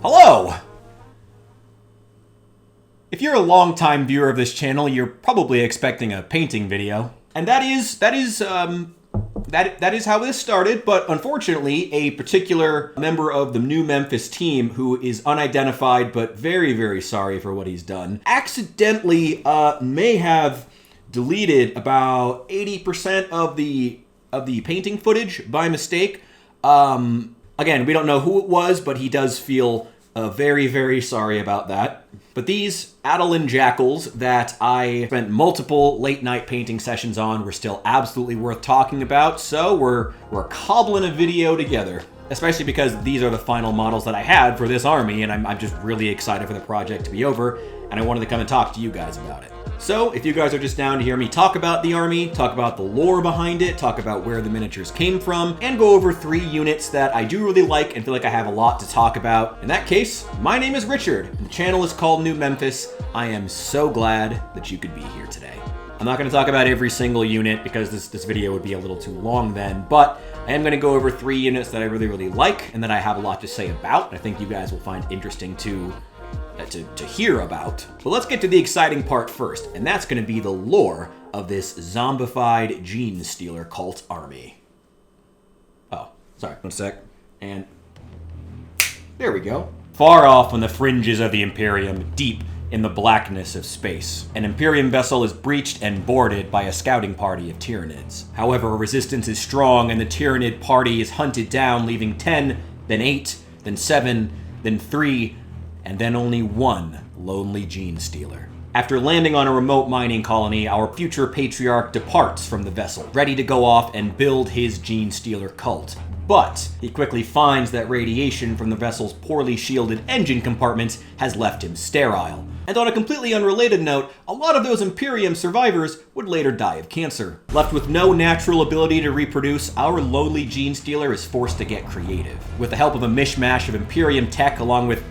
Hello! If you're a long-time viewer of this channel, you're probably expecting a painting video. And that is how this started, but unfortunately, a particular member of the new Memphis team, who is unidentified but very, very sorry for what he's done, accidentally may have deleted about 80% of the painting footage by mistake. Again, we don't know who it was, but he does feel very, very sorry about that. But these Adeline Jackals that I spent multiple late-night painting sessions on were still absolutely worth talking about, so we're cobbling a video together. Especially because these are the final models that I had for this army, and I'm just really excited for the project to be over, and I wanted to come and talk to you guys about it. So, if you guys are just down to hear me talk about the army, talk about the lore behind it, talk about where the miniatures came from, and go over 3 units that I do really like and feel like I have a lot to talk about, in that case, my name is Richard, and the channel is called New Memphis. I am so glad that you could be here today. I'm not going to talk about every single unit because this video would be a little too long then, but I am going to go over 3 units that I really, really like and that I have a lot to say about. I think you guys will find interesting to hear about. But let's get to the exciting part first, and that's going to be the lore of this zombified Genestealer Cult army. Oh, sorry, 1 sec. And there we go. Far off on the fringes of the Imperium, deep in the blackness of space, an Imperium vessel is breached and boarded by a scouting party of Tyranids. However, resistance is strong, and the Tyranid party is hunted down, leaving 10, then 8, then 7, then 3, and then only 1 lonely Genestealer. After landing on a remote mining colony, our future patriarch departs from the vessel, ready to go off and build his Genestealer cult. But he quickly finds that radiation from the vessel's poorly shielded engine compartments has left him sterile. And on a completely unrelated note, a lot of those Imperium survivors would later die of cancer. Left with no natural ability to reproduce, our lowly Genestealer is forced to get creative. With the help of a mishmash of Imperium tech along with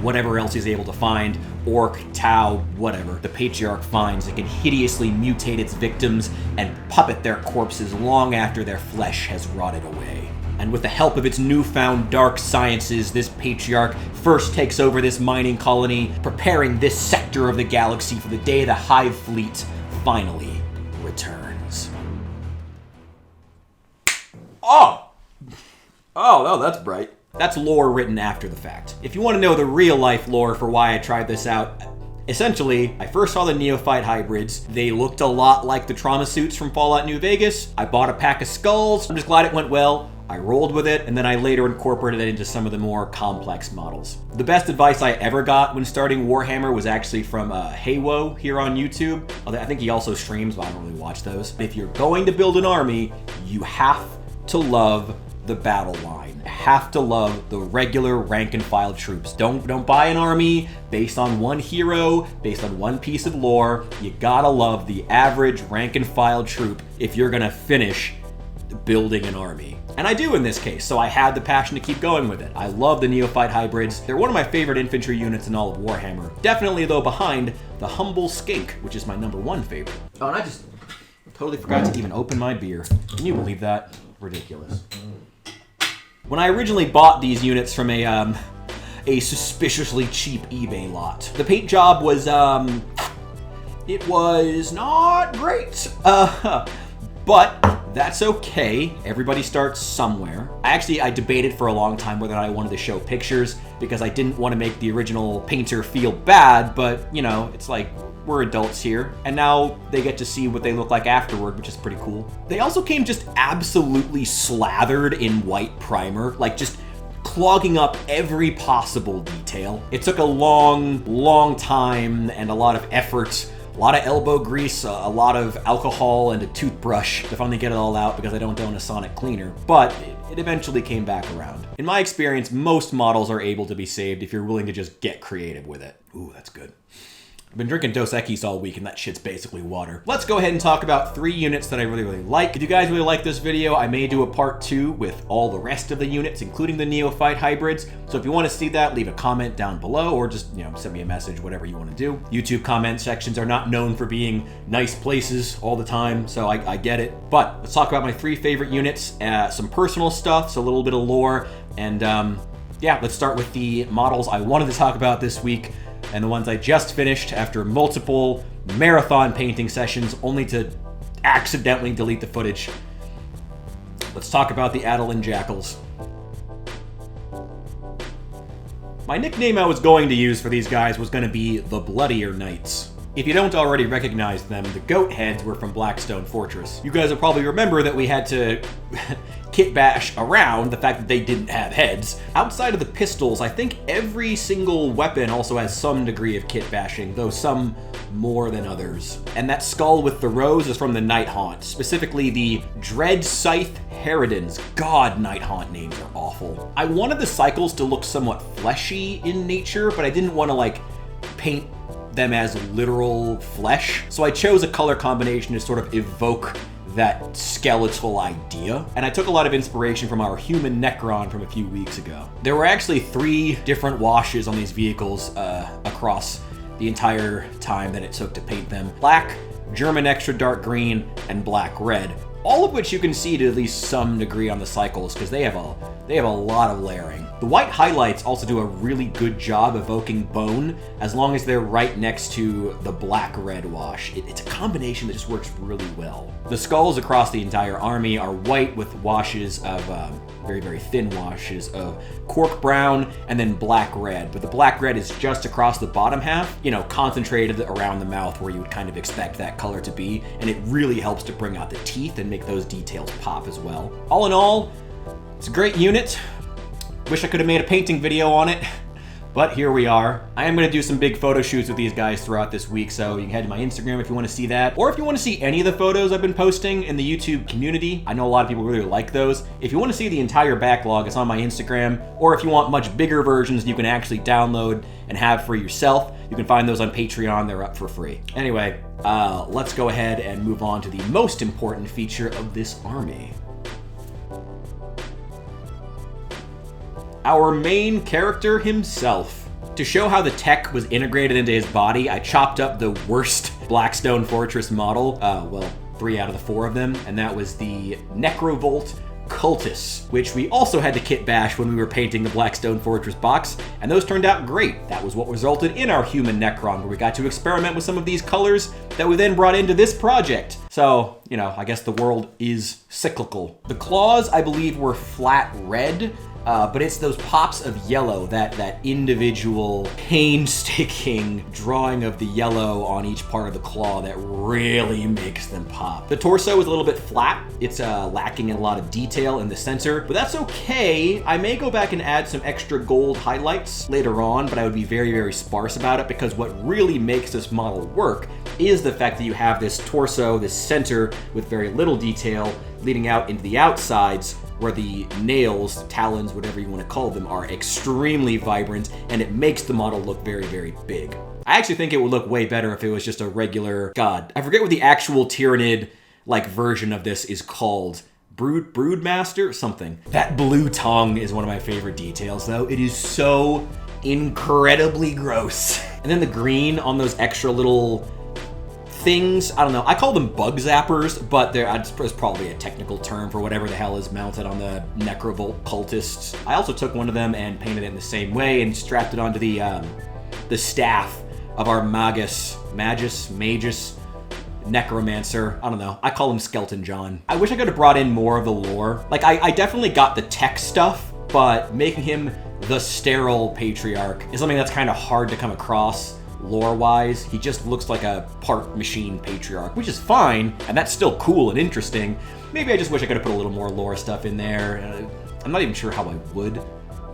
whatever else he's able to find, orc, tau, whatever, the patriarch finds it can hideously mutate its victims and puppet their corpses long after their flesh has rotted away. And with the help of its newfound dark sciences, this patriarch first takes over this mining colony, preparing this sector of the galaxy for the day the Hive Fleet finally returns. Oh, no, that's bright. That's lore written after the fact. If you want to know the real-life lore for why I tried this out, essentially, I first saw the Neophyte hybrids. They looked a lot like the trauma suits from Fallout New Vegas. I bought a pack of skulls. I'm just glad it went well. I rolled with it, and then I later incorporated it into some of the more complex models. The best advice I ever got when starting Warhammer was actually from Haywo here on YouTube. I think he also streams, but I don't really watch those. If you're going to build an army, you have to love the battle line. You have to love the regular rank and file troops. Don't buy an army based on one hero, based on one piece of lore. You gotta love the average rank and file troop if you're gonna finish building an army. And I do in this case, so I had the passion to keep going with it. I love the Neophyte hybrids. They're one of my favorite infantry units in all of Warhammer. Definitely, though, behind the Humble Skink, which is my #1 favorite. Oh, and I just totally forgot to even open my beer. Can you believe that? Ridiculous. When I originally bought these units from a suspiciously cheap eBay lot, the paint job was, it was not great. But that's okay. Everybody starts somewhere. I debated for a long time whether I wanted to show pictures because I didn't want to make the original painter feel bad, but, you know, it's like, we're adults here, and now they get to see what they look like afterward, which is pretty cool. They also came just absolutely slathered in white primer, like just clogging up every possible detail. It took a long time and a lot of effort, a lot of elbow grease, a lot of alcohol, and a toothbrush to finally get it all out because I don't own a sonic cleaner, but it eventually came back around. In my experience, most models are able to be saved if you're willing to just get creative with it. Ooh, that's good. I've been drinking Dos Equis all week, and that shit's basically water. Let's go ahead and talk about 3 units that I really like. If you guys really like this video, I may do a part 2 with all the rest of the units, including the Neophyte hybrids. So if you want to see that, leave a comment down below, or just, send me a message, whatever you want to do. YouTube comment sections are not known for being nice places all the time, so I get it. But let's talk about my 3 favorite units, some personal stuff, so a little bit of lore, and yeah, let's start with the models I wanted to talk about this week and the ones I just finished after multiple marathon painting sessions only to accidentally delete the footage. Let's talk about the Adeline Jackals. My nickname I was going to use for these guys was going to be the Bloodier Knights. If you don't already recognize them, the goat heads were from Blackstone Fortress. You guys will probably remember that we had to kit bash around the fact that they didn't have heads. Outside of the pistols, I think every single weapon also has some degree of kit bashing, though some more than others. And that skull with the rose is from the Night Haunt, specifically the Dread Scythe Harridans. God, Night Haunt names are awful. I wanted the cycles to look somewhat fleshy in nature, but I didn't want to like paint them as literal flesh. So I chose a color combination to sort of evoke that skeletal idea. And I took a lot of inspiration from our human Necron from a few weeks ago. There were actually 3 different washes on these vehicles across the entire time that it took to paint them. Black, German extra dark green, and black red. All of which you can see to at least some degree on the cycles because they have a lot of layering. The white highlights also do a really good job evoking bone as long as they're right next to the black-red wash. It's a combination that just works really well. The skulls across the entire army are white with washes of very, very thin washes of cork brown and then black-red. But the black-red is just across the bottom half, you know, concentrated around the mouth where you would kind of expect that color to be. And it really helps to bring out the teeth and make those details pop as well. All in all, it's a great unit. Wish I could have made a painting video on it, but here we are. I am going to do some big photo shoots with these guys throughout this week, so you can head to my Instagram if you want to see that. Or if you want to see any of the photos I've been posting in the YouTube community, I know a lot of people really like those. If you want to see the entire backlog, it's on my Instagram. Or if you want much bigger versions you can actually download and have for yourself, you can find those on Patreon. They're up for free. Anyway, let's go ahead and move on to the most important feature of this army. Our main character himself. To show how the tech was integrated into his body, I chopped up the worst Blackstone Fortress model, well, 3 out of the 4 of them, and that was the Necrovolt Cultus, which we also had to kit bash when we were painting the Blackstone Fortress box, and those turned out great. That was what resulted in our human Necron, where we got to experiment with some of these colors that we then brought into this project. So, you know, I guess the world is cyclical. The claws, I believe, were flat red, but it's those pops of yellow, that individual painstaking drawing of the yellow on each part of the claw that really makes them pop. The torso is a little bit flat. It's lacking in a lot of detail in the center, but that's okay. I may go back and add some extra gold highlights later on, but I would be very, very sparse about it because what really makes this model work is the fact that you have this torso, this center with very little detail leading out into the outsides, where the nails, talons, whatever you want to call them, are extremely vibrant, and it makes the model look very, very big. I actually think it would look way better if it was just a regular, God, I forget what the actual Tyranid-like version of this is called. Broodmaster? Something. That blue tongue is one of my favorite details, though. It is so incredibly gross. And then the green on those extra little things, I don't know, I call them bug zappers, but there's probably a technical term for whatever the hell is mounted on the Necrovolt cultists. I also took one of them and painted it in the same way and strapped it onto the staff of our Magus, Necromancer. I don't know, I call him Skeleton John. I wish I could have brought in more of the lore. Like, I definitely got the tech stuff, but making him the sterile patriarch is something that's kind of hard to come across lore-wise. He just looks like a part machine patriarch, which is fine, and that's still cool and interesting. Maybe I just wish I could have put a little more lore stuff in there. I'm not even sure how I would,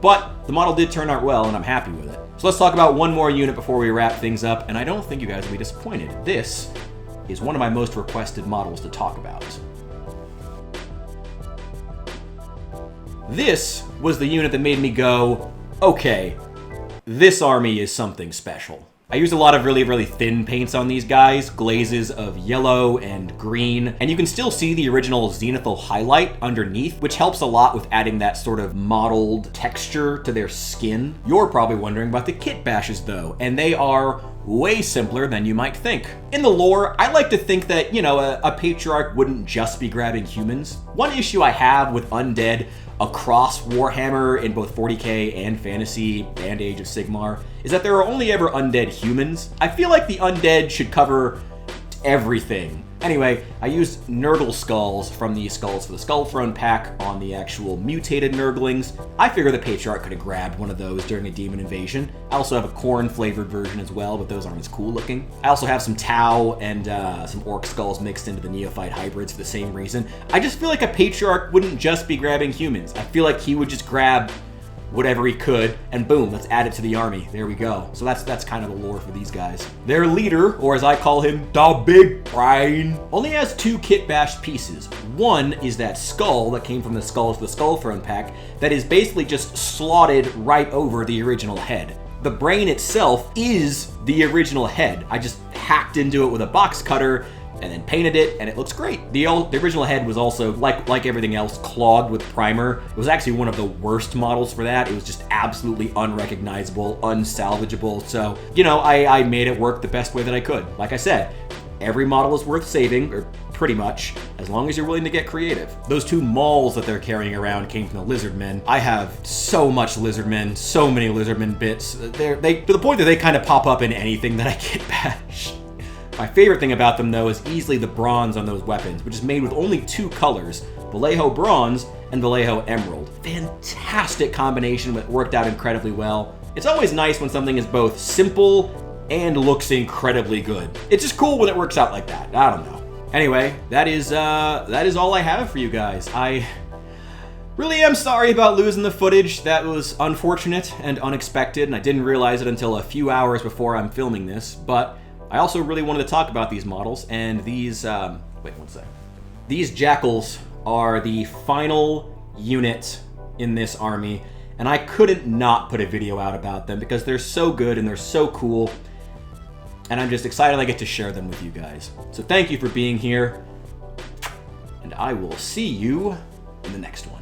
but the model did turn out well, and I'm happy with it. So let's talk about one more unit before we wrap things up, and I don't think you guys will be disappointed. This is one of my most requested models to talk about. This was the unit that made me go, okay, this army is something special. I used a lot of really, really thin paints on these guys, glazes of yellow and green, and you can still see the original zenithal highlight underneath, which helps a lot with adding that sort of mottled texture to their skin. You're probably wondering about the kit bashes though, and they are way simpler than you might think. In the lore, I like to think that, you know, a patriarch wouldn't just be grabbing humans. One issue I have with Undead across Warhammer in both 40k and fantasy and Age of Sigmar is that there are only ever undead humans. I feel like the undead should cover everything. Anyway, I used Nurgle skulls from the Skulls for the Skull Throne pack on the actual mutated Nurglings. I figure the Patriarch could have grabbed one of those during a demon invasion. I also have a corn-flavored version as well, but those aren't as cool looking. I also have some Tau and some Orc skulls mixed into the Neophyte hybrids for the same reason. I just feel like a Patriarch wouldn't just be grabbing humans. I feel like he would just grab whatever he could, and boom, let's add it to the army. There we go. So that's kind of the lore for these guys. Their leader, or as I call him, the Big Brain, only has 2 kit-bashed pieces. One is that skull that came from the Skulls for the Skull Throne pack that is basically just slotted right over the original head. The brain itself is the original head. I just hacked into it with a box cutter and then painted it, and it looks great. The original head was also, like everything else, clogged with primer. It was actually one of the worst models for that. It was just absolutely unrecognizable, unsalvageable. So, you know, I made it work the best way that I could. Like I said, every model is worth saving, or pretty much, as long as you're willing to get creative. Those 2 mauls that they're carrying around came from the Lizardmen. I have so much Lizardmen, so many Lizardmen bits. They to the point that they kind of pop up in anything that I get bashed. My favorite thing about them, though, is easily the bronze on those weapons, which is made with only 2 colors, Vallejo Bronze and Vallejo Emerald. Fantastic combination that worked out incredibly well. It's always nice when something is both simple and looks incredibly good. It's just cool when it works out like that. I don't know. Anyway, that is all I have for you guys. I really am sorry about losing the footage. That was unfortunate and unexpected, and I didn't realize it until a few hours before I'm filming this, but I also really wanted to talk about these models, and these, wait one sec. These Jackals are the final unit in this army, and I couldn't not put a video out about them because they're so good and they're so cool, and I'm just excited I get to share them with you guys. So thank you for being here, and I will see you in the next one.